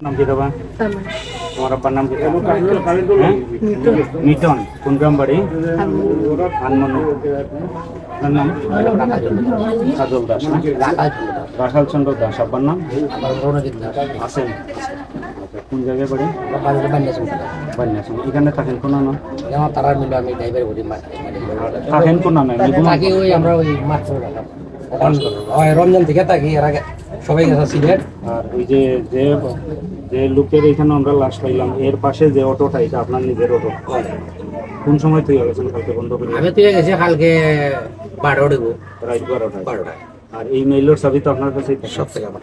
নাম কি দেবা? তোমার আব্বার নাম কি? মিটন। কোন গ্রাম বাড়ি? আনমন। আপনার নাম? কাজল দাস। রাখাল চন্দ্র দাস। আব্বার নাম? আছেন। কোন জায়গায় বাড়ি? বান্যাসন। এখানে থাকেন কোন না? থাকেন কোন না? আমরা ওই মাছ রমজান থেকে থাকি, এর আগে সবাই গেছে সিলেট। আর ওই যে যে যে লোকের এখানে আমরা লাশ পাইলাম, এর পাশে যে অটোটা, এটা আপনার নিজের অটো? কোন সময় তুই গেছেন? কালকে বন্ধ করে আমি তুই গেছি কালকে 12টা দেবো, রাত 12টায়। 12টায়। আর এই মেইলের চাবি তো আপনার কাছেই থাকে? সব থেকে আমার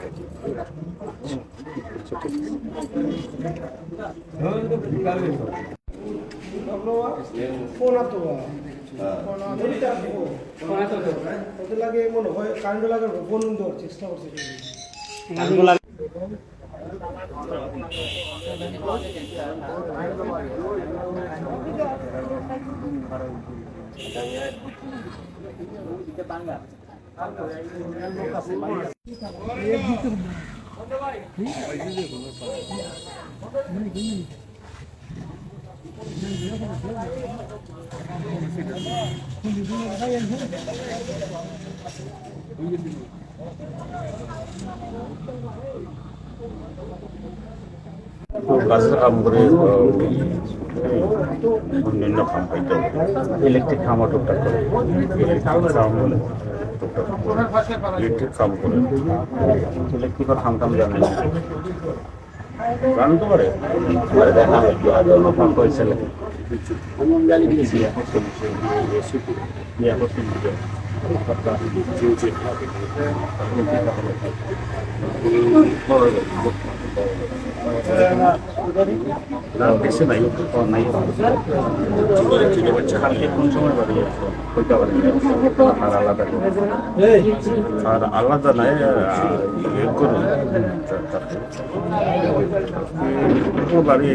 কাজের কাম করে অন্যান্য কাম পাইতে ইলেকট্রিক খামা টুকটাক করে। ইলেকট্রিক কাম বলে ইলেকট্রিক কাম করে ইলেকট্রিকের খাম টাম জানেন? জানতে পারে আপনার কয় ছেলে? বিয়া করছেন? বেশি নাই নাই। ছেলে বাচ্চা কালকে কোন সময় বাড়ি কইতে পারেন? আর আলাদা করে? আর আলাদা নাই করুন বাড়ি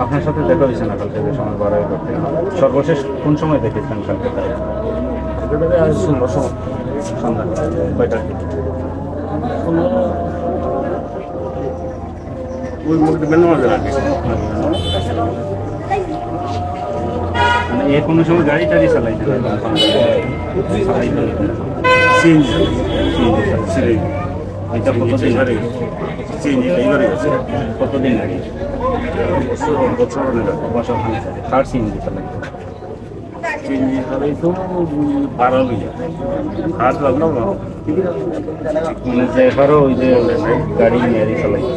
আপনার সাথে দেখা হয়েছে না কালকে যে সময় বাড়াই করতে? সর্বশেষ কোন সময় দেখেছেন কালকে? তাই সন্ধ্যা কয়টার দিকে? ওই মুখে মেনে মাঝে রাখি মানে এ কোনো সময় গাড়ি টাড়ি চালাইছে? এটা কতদিন আগে? কতদিন আগে? বছর খানে কার সিএনজি চালাইছে? মানে যে এবারও ওই যে গাড়ি নিয়ে চালাইছে?